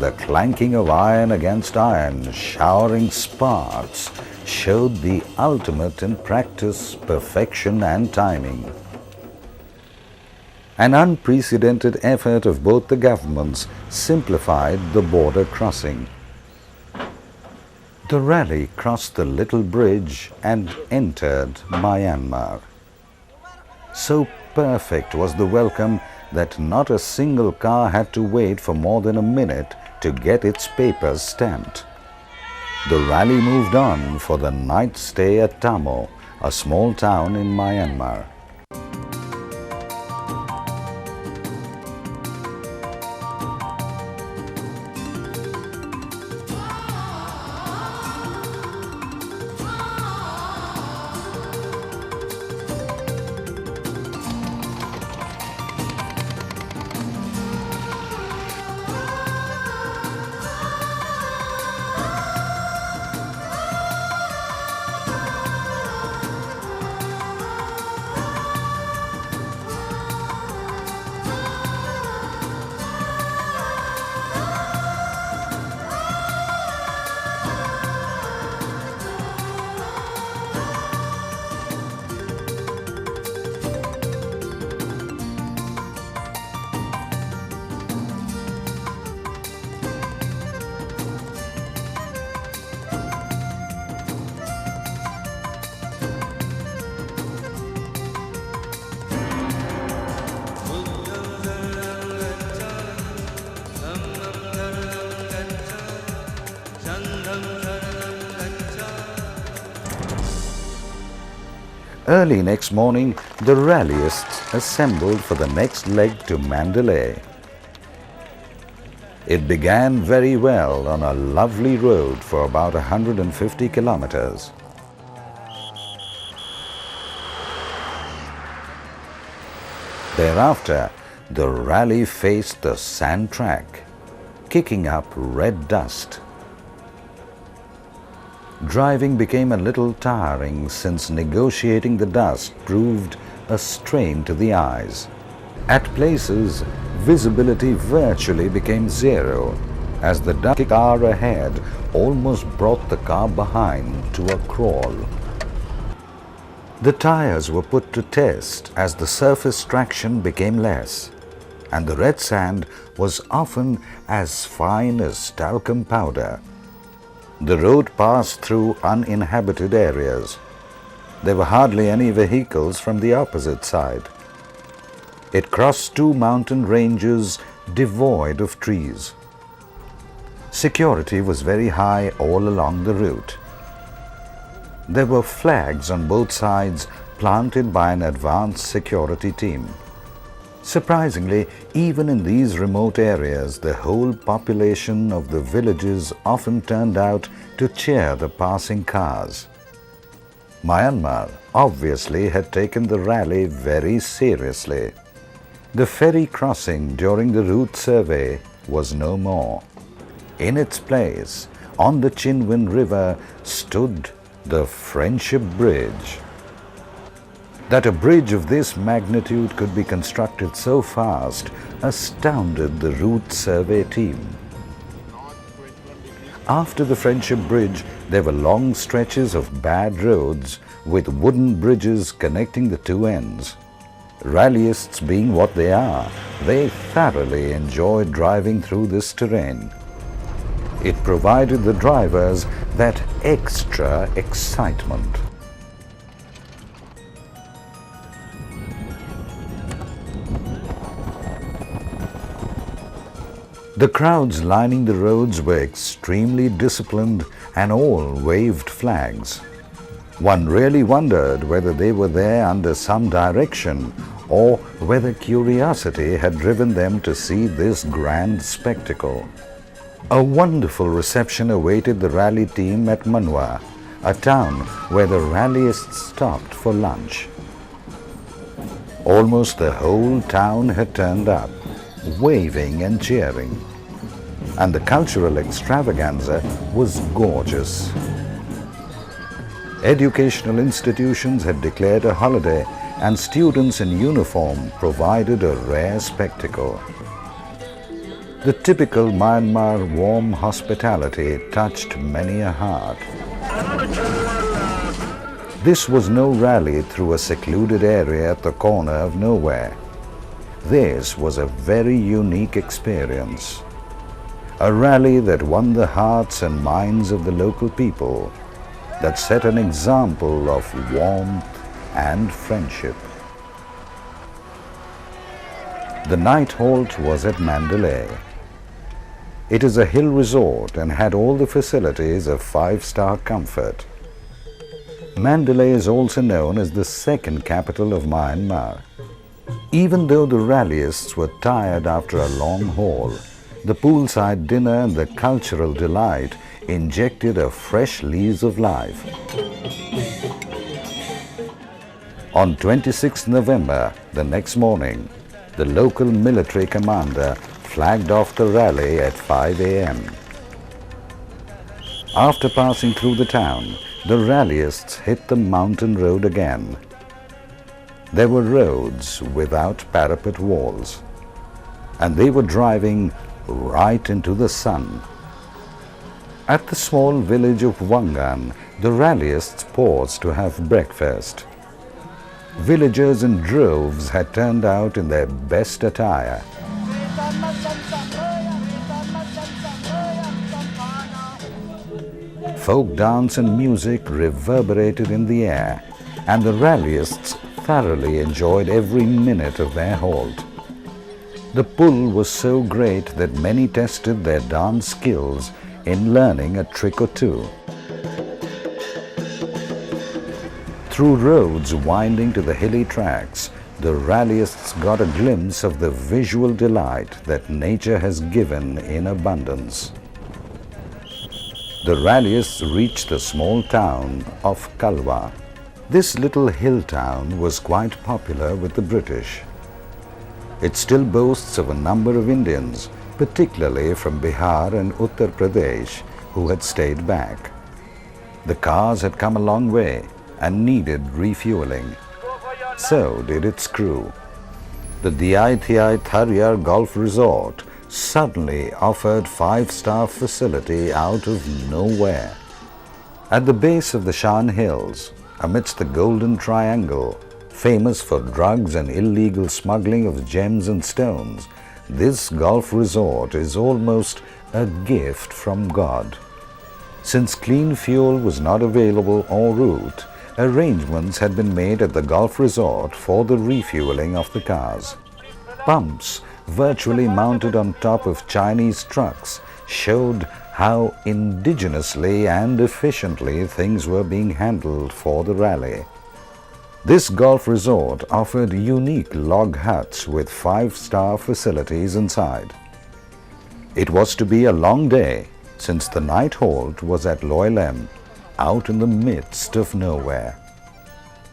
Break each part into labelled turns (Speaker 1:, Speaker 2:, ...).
Speaker 1: The clanking of iron against iron, showering sparks, showed the ultimate in practice, perfection and timing. An unprecedented effort of both the governments simplified the border crossing. The rally crossed the little bridge and entered Myanmar. So perfect was the welcome that not a single car had to wait for more than a minute to get its papers stamped. The rally moved on for the night stay at Tamo, a small town in Myanmar. Early next morning, the rallyists assembled for the next leg to Mandalay. It began very well on a lovely road for about 150 kilometers. Thereafter, the rally faced the sand track, kicking up red dust. Driving became a little tiring since negotiating the dust proved a strain to the eyes. At places, visibility virtually became zero as the dusty car ahead almost brought the car behind to a crawl. The tires were put to test as the surface traction became less, and the red sand was often as fine as talcum powder. The road passed through uninhabited areas. There were hardly any vehicles from the opposite side. It crossed two mountain ranges devoid of trees. Security was very high all along the route. There were flags on both sides planted by an advanced security team. Surprisingly, even in these remote areas, the whole population of the villages often turned out to cheer the passing cars. Myanmar obviously had taken the rally very seriously. The ferry crossing during the route survey was no more. In its place, on the Chinwin River, stood the Friendship Bridge. That a bridge of this magnitude could be constructed so fast astounded the route survey team. After the Friendship Bridge, there were long stretches of bad roads with wooden bridges connecting the two ends. Rallyists being what they are, they thoroughly enjoyed driving through this terrain. It provided the drivers that extra excitement. The crowds lining the roads were extremely disciplined and all waved flags. One really wondered whether they were there under some direction or whether curiosity had driven them to see this grand spectacle. A wonderful reception awaited the rally team at Manwa, a town where the rallyists stopped for lunch. Almost the whole town had turned up, waving and cheering, and the cultural extravaganza was gorgeous. Educational institutions had declared a holiday, and students in uniform provided a rare spectacle. The typical Myanmar warm hospitality touched many a heart. This was no rally through a secluded area at the corner of nowhere. This was a very unique experience. A rally that won the hearts and minds of the local people, that set an example of warmth and friendship. The night halt was at Mandalay. It is a hill resort and had all the facilities of five-star comfort. Mandalay is also known as the second capital of Myanmar. Even though the rallyists were tired after a long haul, the poolside dinner and the cultural delight injected a fresh lease of life. On 26 November, the next morning, the local military commander flagged off the rally at 5 a.m. After passing through the town, the rallyists hit the mountain road again. There were roads without parapet walls, and they were driving right into the sun. At the small village of Wangan, the rallyists paused to have breakfast. Villagers in droves had turned out in their best attire. Folk dance and music reverberated in the air, and the rallyists thoroughly enjoyed every minute of their halt. The pull was so great that many tested their dance skills in learning a trick or two. Through roads winding to the hilly tracks, the rallyists got a glimpse of the visual delight that nature has given in abundance. The rallyists reached the small town of Kalwa. This little hill town was quite popular with the British. It still boasts of a number of Indians, particularly from Bihar and Uttar Pradesh, who had stayed back. The cars had come a long way and needed refueling. So did its crew. The Diaithai Tharyar Golf Resort suddenly offered five-star facility out of nowhere. At the base of the Shan Hills, amidst the Golden Triangle, famous for drugs and illegal smuggling of gems and stones, this golf resort is almost a gift from God. Since clean fuel was not available en route, arrangements had been made at the golf resort for the refueling of the cars. Pumps virtually mounted on top of Chinese trucks showed how indigenously and efficiently things were being handled for the rally. This golf resort offered unique log huts with five-star facilities inside. It was to be a long day since the night halt was at Loilem, out in the midst of nowhere.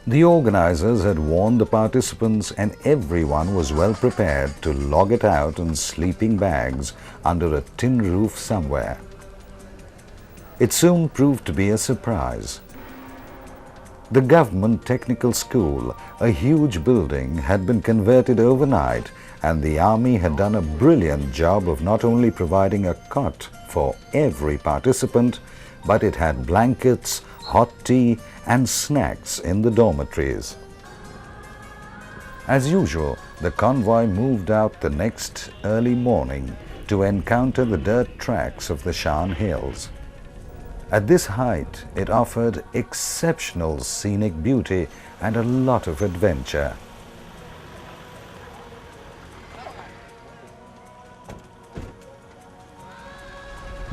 Speaker 1: The organizers had warned the participants and everyone was well prepared to log it out in sleeping bags under a tin roof somewhere. It soon proved to be a surprise. The Government Technical School, a huge building, had been converted overnight, and the Army had done a brilliant job of not only providing a cot for every participant, but it had blankets, hot tea and snacks in the dormitories. As usual, the convoy moved out the next early morning to encounter the dirt tracks of the Shan Hills. At this height, it offered exceptional scenic beauty and a lot of adventure.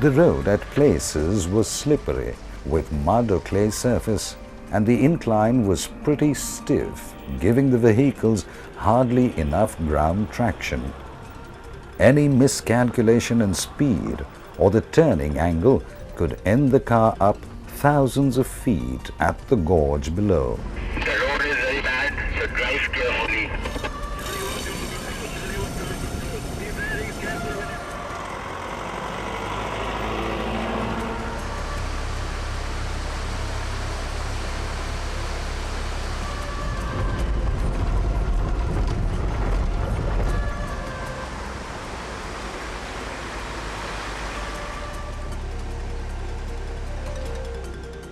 Speaker 1: The road at places was slippery with mud or clay surface, and the incline was pretty stiff, giving the vehicles hardly enough ground traction. Any miscalculation in speed or the turning angle could end the car up thousands of feet at the gorge below.
Speaker 2: The road is very bad, so drive carefully.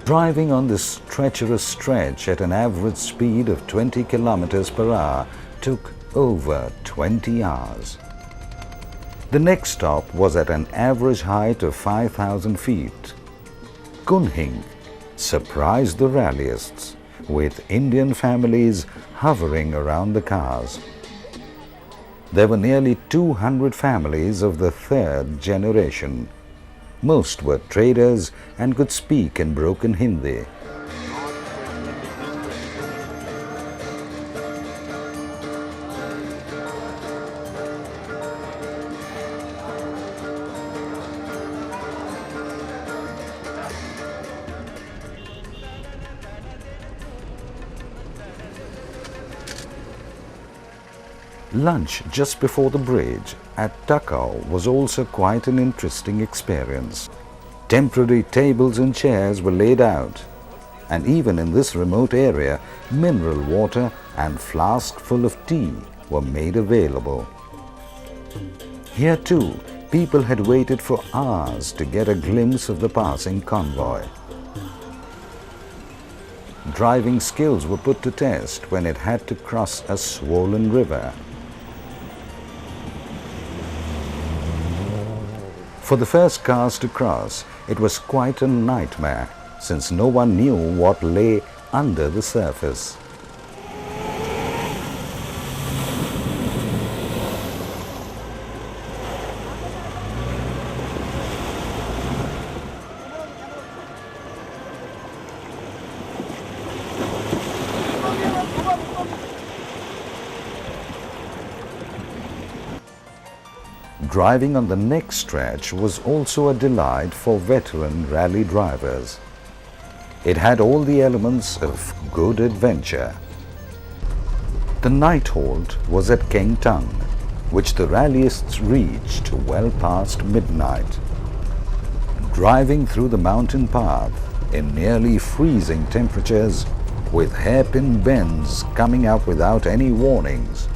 Speaker 1: Driving on this treacherous stretch at an average speed of 20 kilometers per hour took over 20 hours. The next stop was at an average height of 5,000 feet. Kunming surprised the rallyists with Indian families hovering around the cars. There were nearly 200 families of the third generation. Most were traders and could speak in broken Hindi. Lunch just before the bridge at Takao was also quite an interesting experience. Temporary tables and chairs were laid out, and even in this remote area, mineral water and flasks full of tea were made available. Here too, people had waited for hours to get a glimpse of the passing convoy. Driving skills were put to test when it had to cross a swollen river. For the first cars to cross, it was quite a nightmare, since no one knew what lay under the surface. Driving on the next stretch was also a delight for veteran rally drivers. It had all the elements of good adventure. The night halt was at Keng Tung, which the rallyists reached well past midnight. Driving through the mountain path in nearly freezing temperatures, with hairpin bends coming up without any warnings,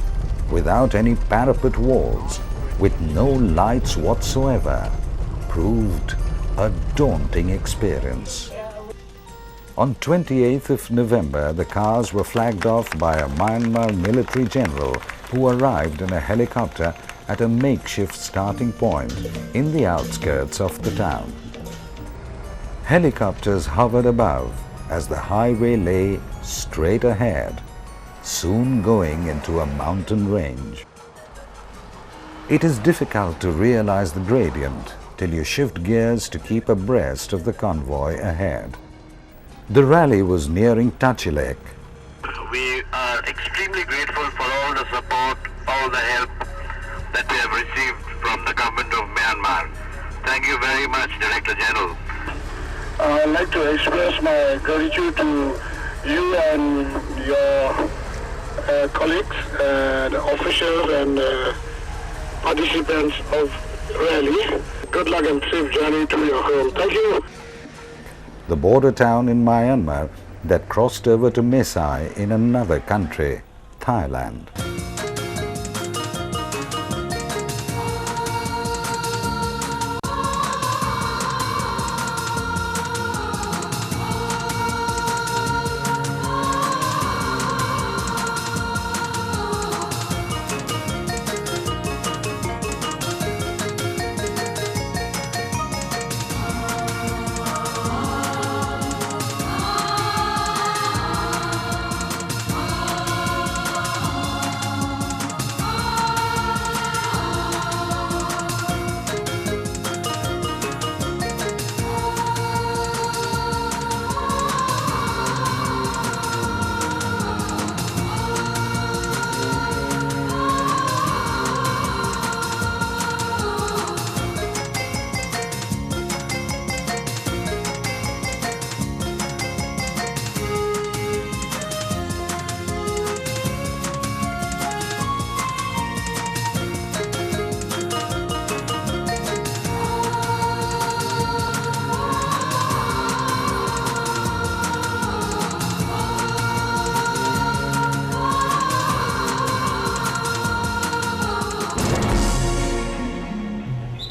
Speaker 1: without any parapet walls, with no lights whatsoever, proved a daunting experience. On 28th of November, the cars were flagged off by a Myanmar military general who arrived in a helicopter at a makeshift starting point in the outskirts of the town. Helicopters hovered above as the highway lay straight ahead, soon going into a mountain range. It is difficult to realize the gradient till you shift gears to keep abreast of the convoy ahead. The rally was nearing Tachilek.
Speaker 2: We are extremely grateful for all the support, all the help that we have received from the government of Myanmar. Thank you very much, Director General.
Speaker 3: I'd like to express my gratitude to you and your colleagues, the officials and participants of rally. Good luck and safe journey to your home. Thank you.
Speaker 1: The border town in Myanmar that crossed over to Mesai in another country, Thailand.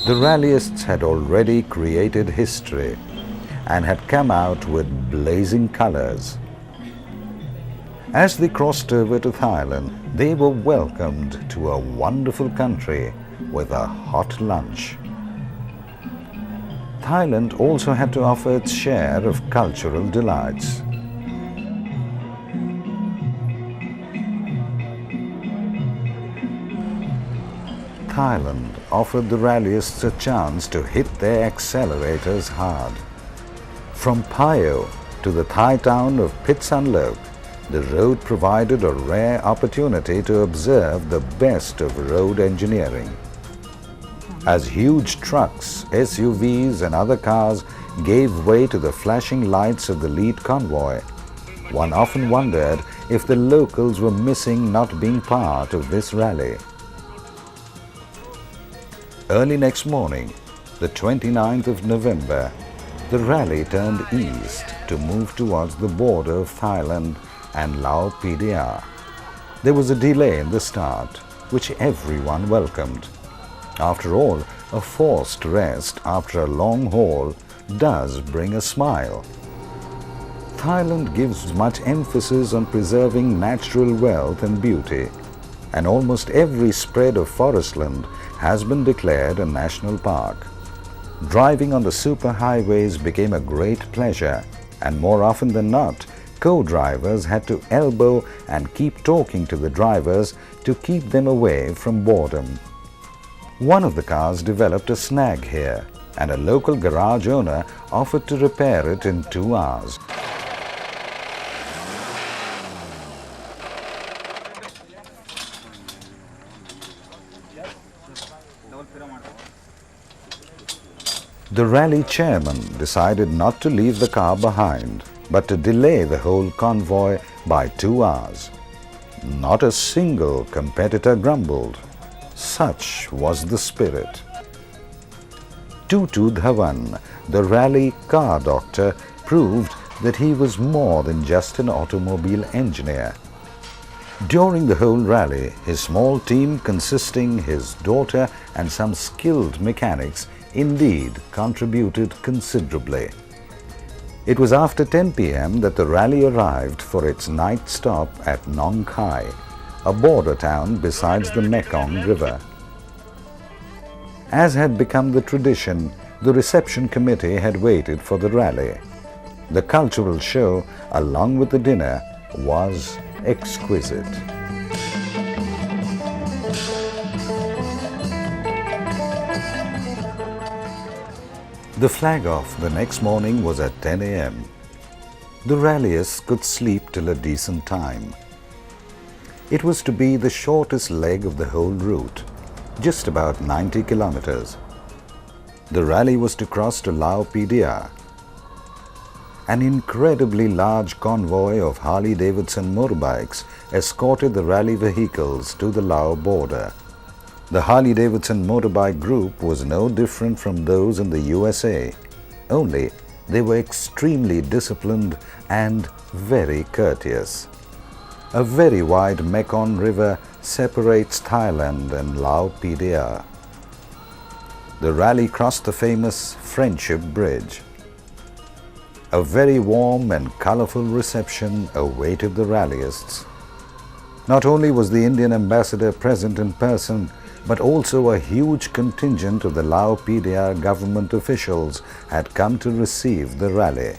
Speaker 1: The rallyists had already created history. and had come out with blazing colors. As they crossed over to Thailand, they were welcomed to a wonderful country with a hot lunch. Thailand also had to offer its share of cultural delights. Thailand offered the rallyists a chance to hit their accelerators hard. From Payo to the Thai town of Pitsanlok, the road provided a rare opportunity to observe the best of road engineering. As huge trucks, SUVs and other cars gave way to the flashing lights of the lead convoy, one often wondered if the locals were missing not being part of this rally. Early next morning, the 29th of November, the rally turned east to move towards the border of Thailand and Laos PDR. There was a delay in the start, which everyone welcomed. After all, a forced rest after a long haul does bring a smile. Thailand gives much emphasis on preserving natural wealth and beauty, and almost every spread of forestland has been declared a national park. Driving on the superhighways became a great pleasure, and more often than not, co-drivers had to elbow and keep talking to the drivers to keep them away from boredom. One of the cars developed a snag here, and a local garage owner offered to repair it in 2 hours. The rally chairman decided not to leave the car behind, but to delay the whole convoy by 2 hours. Not a single competitor grumbled. Such was the spirit. Tutu Dhawan, the rally car doctor, proved that he was more than just an automobile engineer. During the whole rally, his small team consisting his daughter and some skilled mechanics indeed contributed considerably. It was after 10 p.m. that the rally arrived for its night stop at Nong Khai, a border town besides the Mekong River. As had become the tradition, the reception committee had waited for the rally. The cultural show, along with the dinner, was exquisite. The flag-off the next morning was at 10 a.m. The rallyists could sleep till a decent time. It was to be the shortest leg of the whole route, just about 90 kilometers. The rally was to cross to Laos PDR. An incredibly large convoy of Harley-Davidson motorbikes escorted the rally vehicles to the Laos border. The Harley-Davidson motorbike group was no different from those in the USA, only they were extremely disciplined and very courteous. A very wide Mekong River separates Thailand and Laos PDR. The rally crossed the famous Friendship Bridge. A very warm and colorful reception awaited the rallyists. Not only was the Indian ambassador present in person, but also a huge contingent of the Laos PDR government officials had come to receive the rally.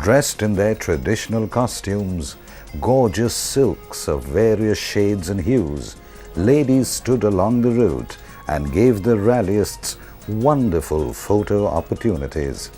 Speaker 1: Dressed in their traditional costumes, gorgeous silks of various shades and hues, ladies stood along the route and gave the rallyists wonderful photo opportunities.